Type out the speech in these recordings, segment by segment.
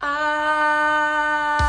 Ah!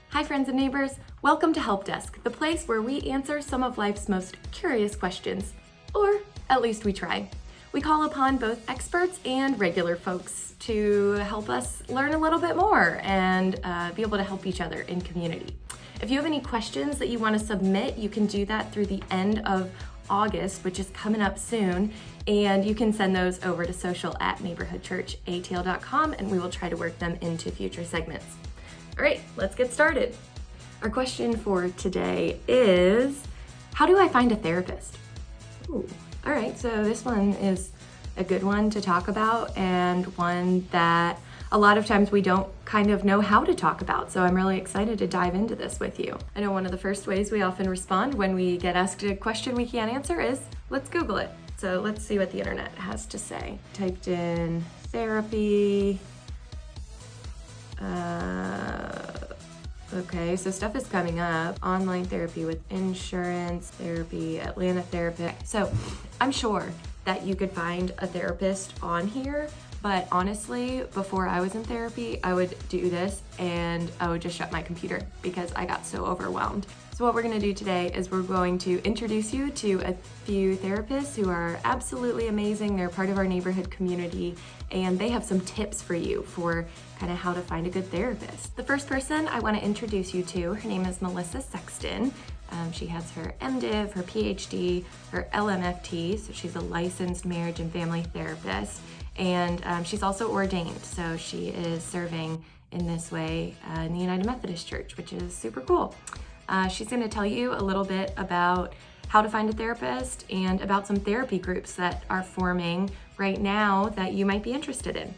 Hi friends and neighbors, welcome to Help Desk, the place where we answer some of life's most curious questions, or at least we try. We call upon both experts and regular folks to help us learn a little bit more and be able to help each other in community. If you have any questions that you want to submit, you can do that through the end of August, which is coming up soon, and you can send those over to social@neighborhoodchurchatl.com and we will try to work them into future segments. All right, let's get started. Our question for today is, how do I find a therapist? Ooh. All right, so this one is a good one to talk about and one that a lot of times we don't kind of know how to talk about. So I'm really excited to dive into this with you. I know one of the first ways we often respond when we get asked a question we can't answer is, let's Google it. So let's see what the internet has to say. Typed in therapy. Okay, so stuff is coming up. Online therapy with insurance, therapy, Atlanta therapy. So I'm sure that you could find a therapist on here, but honestly, before I was in therapy, I would do this and I would just shut my computer because I got so overwhelmed. So what we're gonna do today is we're going to introduce you to a few therapists who are absolutely amazing. They're part of our neighborhood community and they have some tips for you for kind of how to find a good therapist. The first person I wanna introduce you to, her name is Melissa Sexton. She has her MDiv, her PhD, her LMFT, so she's a licensed marriage and family therapist. And she's also ordained, so she is serving in this way in the United Methodist Church, which is super cool. She's going to tell you a little bit about how to find a therapist and about some therapy groups that are forming right now that you might be interested in.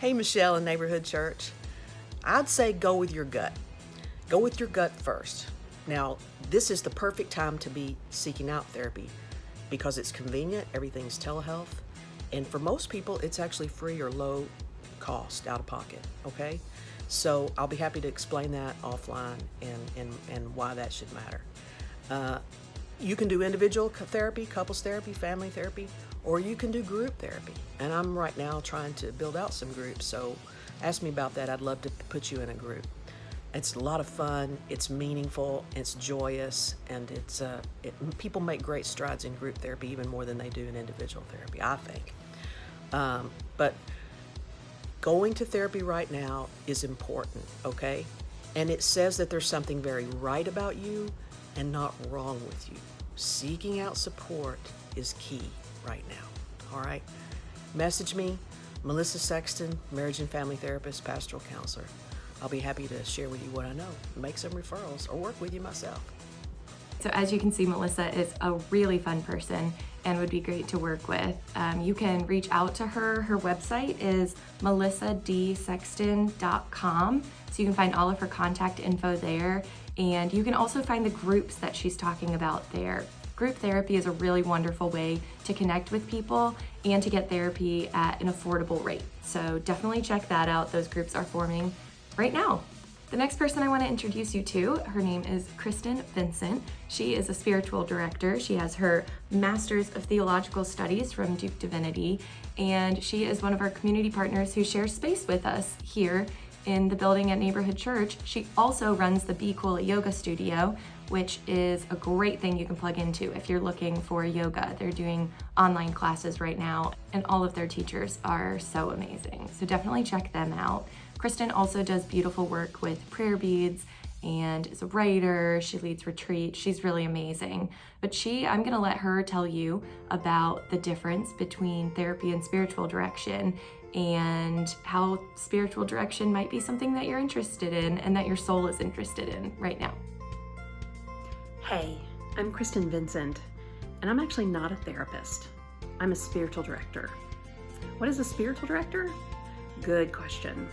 Hey, Michelle in Neighborhood Church. I'd say go with your gut. Go with your gut first. Now, this is the perfect time to be seeking out therapy because it's convenient, everything's telehealth, and for most people, it's actually free or low cost, out of pocket, okay? So I'll be happy to explain that offline and why that should matter. You can do individual therapy, couples therapy, family therapy, or you can do group therapy. And I'm right now trying to build out some groups, so ask me about that. I'd love to put you in a group. It's a lot of fun, it's meaningful, it's joyous, and people make great strides in group therapy even more than they do in individual therapy, I think. But going to therapy right now is important, okay? And it says that there's something very right about you and not wrong with you. Seeking out support is key right now, all right? Message me, Melissa Sexton, marriage and family therapist, pastoral counselor. I'll be happy to share with you what I know, make some referrals, or work with you myself. So as you can see, Melissa is a really fun person and would be great to work with. You can reach out to her. Her website is melissadsexton.com. So you can find all of her contact info there. And you can also find the groups that she's talking about there. Group therapy is a really wonderful way to connect with people and to get therapy at an affordable rate. So definitely check that out. Those groups are forming right now. The next person I want to introduce you to, her name is Kristen Vincent. She is a spiritual director. She has her Master's of Theological Studies from Duke Divinity, and she is one of our community partners who shares space with us here in the building at Neighborhood Church. She also runs the Be Cool Yoga Studio, which is a great thing you can plug into if you're looking for yoga. They're doing online classes right now, and all of their teachers are so amazing. So definitely check them out. Kristen also does beautiful work with prayer beads and is a writer. She leads retreats. She's really amazing. But I'm gonna let her tell you about the difference between therapy and spiritual direction and how spiritual direction might be something that you're interested in and that your soul is interested in right now. Hey, I'm Kristen Vincent, and I'm actually not a therapist. I'm a spiritual director. What is a spiritual director? Good question.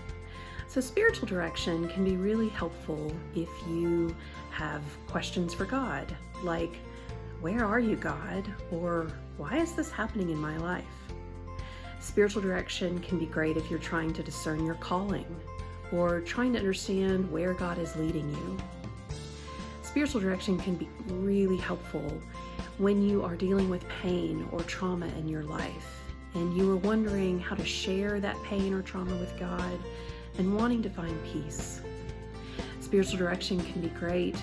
So spiritual direction can be really helpful if you have questions for God, like, where are you, God? Or why is this happening in my life? Spiritual direction can be great if you're trying to discern your calling or trying to understand where God is leading you. Spiritual direction can be really helpful When you are dealing with pain or trauma in your life, and you are wondering how to share that pain or trauma with God and wanting to find peace. Spiritual direction can be great,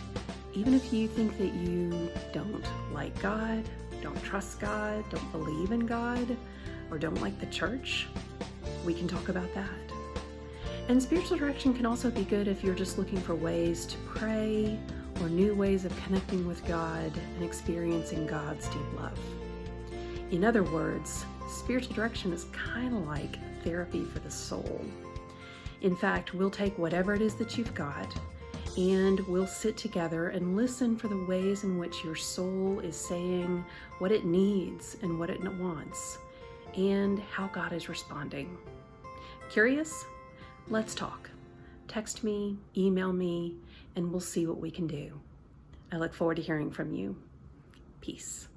even if you think that you don't like God, don't trust God, don't believe in God, or don't like the church. We can talk about that. And spiritual direction can also be good if you're just looking for ways to pray or new ways of connecting with God and experiencing God's deep love. In other words, spiritual direction is kind of like therapy for the soul. In fact, we'll take whatever it is that you've got and we'll sit together and listen for the ways in which your soul is saying what it needs and what it wants and how God is responding. Curious? Let's talk. Text me, email me, and we'll see what we can do. I look forward to hearing from you. Peace.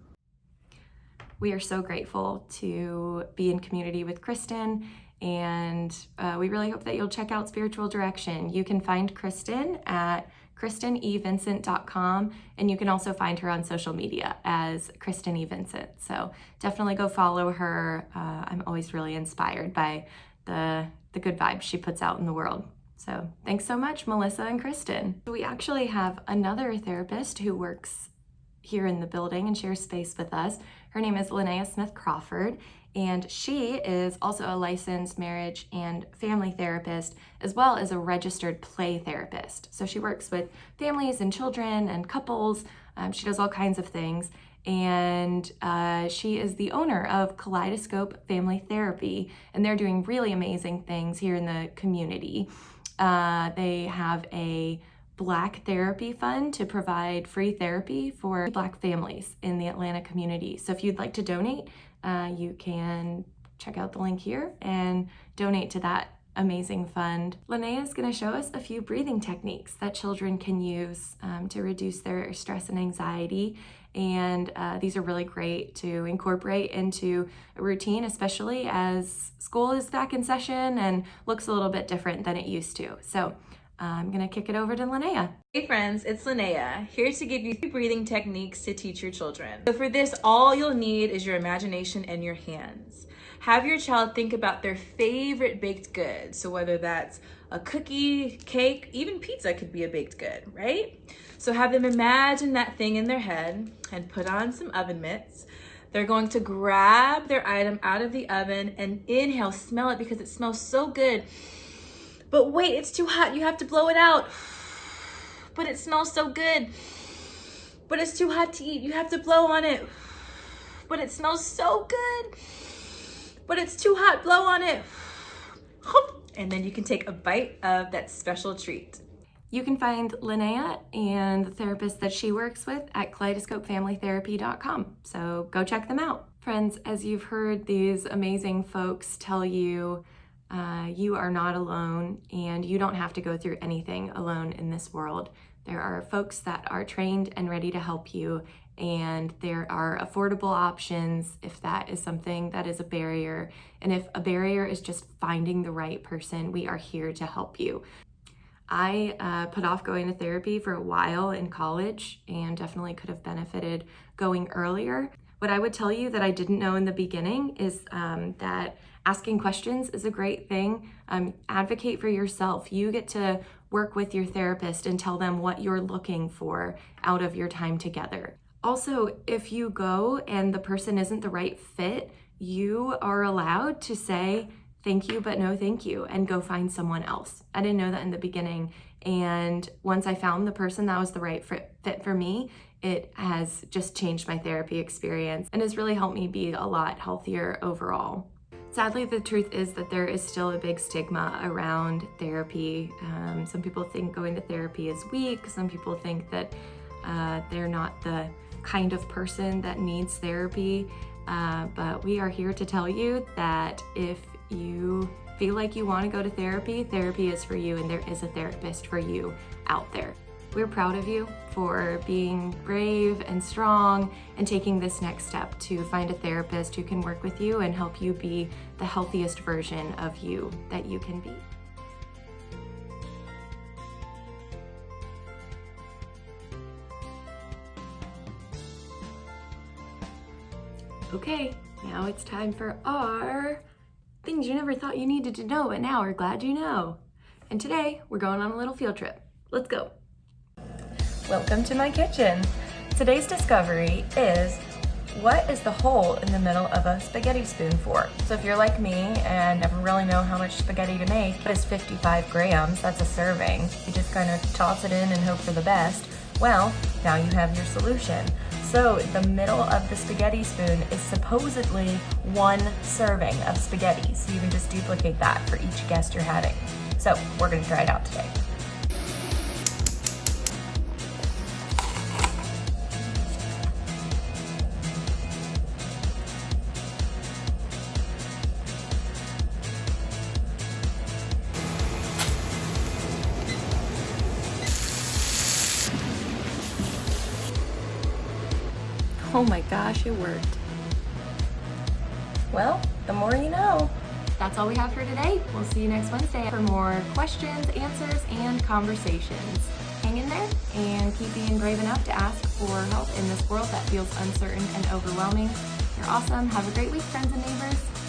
We are so grateful to be in community with Kristen, and we really hope that you'll check out Spiritual Direction. You can find Kristen at KristenEVincent.com, and you can also find her on social media as Kristen E. Vincent. So definitely go follow her. I'm always really inspired by the good vibes she puts out in the world. So thanks so much, Melissa and Kristen. We actually have another therapist who works here in the building and shares space with us. Her name is LeNaya Smith Crawford, and she is also a licensed marriage and family therapist, as well as a registered play therapist. So she works with families and children and couples. She does all kinds of things. And she is the owner of Kaleidoscope Family Therapy, and they're doing really amazing things here in the community. They have a Black Therapy Fund to provide free therapy for Black families in the Atlanta community. So if you'd like to donate, you can check out the link here and donate to that amazing fund. LeNaya is going to show us a few breathing techniques that children can use to reduce their stress and anxiety. And these are really great to incorporate into a routine, especially as school is back in session and looks a little bit different than it used to. So I'm gonna kick it over to LeNaya. Hey friends, it's LeNaya, here to give you 3 breathing techniques to teach your children. So for this, all you'll need is your imagination and your hands. Have your child think about their favorite baked good. So whether that's a cookie, cake, even pizza could be a baked good, right? So have them imagine that thing in their head and put on some oven mitts. They're going to grab their item out of the oven and inhale, smell it because it smells so good. But wait, it's too hot, you have to blow it out. But it smells so good. But it's too hot to eat, you have to blow on it. But it smells so good. But it's too hot, blow on it. And then you can take a bite of that special treat. You can find LeNaya and the therapist that she works with at KaleidoscopeFamilyTherapy.com. So go check them out. Friends, as you've heard these amazing folks tell you, you are not alone and you don't have to go through anything alone in this world. There are folks that are trained and ready to help you, and there are affordable options if that is something that is a barrier. And if a barrier is just finding the right person, we are here to help you. I put off going to therapy for a while in college and definitely could have benefited going earlier. What I would tell you that I didn't know in the beginning is that asking questions is a great thing. Advocate for yourself. You get to work with your therapist and tell them what you're looking for out of your time together. Also, if you go and the person isn't the right fit, you are allowed to say, thank you, but no thank you, and go find someone else. I didn't know that in the beginning. And once I found the person that was the right fit for me, it has just changed my therapy experience and has really helped me be a lot healthier overall. Sadly, the truth is that there is still a big stigma around therapy. Some people think going to therapy is weak. Some people think that they're not the kind of person that needs therapy. But we are here to tell you that if you feel like you want to go to therapy, therapy is for you, and there is a therapist for you out there. We're proud of you for being brave and strong and taking this next step to find a therapist who can work with you and help you be the healthiest version of you that you can be. Okay, now it's time for our things you never thought you needed to know, but now we're glad you know. And today, we're going on a little field trip. Let's go. Welcome to my kitchen. Today's discovery is, what is the hole in the middle of a spaghetti spoon for? So if you're like me and never really know how much spaghetti to make, that is 55 grams, that's a serving. You just kind of toss it in and hope for the best. Well, now you have your solution. So the middle of the spaghetti spoon is supposedly 1 serving of spaghetti. So you can just duplicate that for each guest you're having. So we're gonna try it out today. Oh my gosh, it worked. Well, the more you know. That's all we have for today. We'll see you next Wednesday for more questions, answers, and conversations. Hang in there and keep being brave enough to ask for help in this world that feels uncertain and overwhelming. You're awesome. Have a great week, friends and neighbors.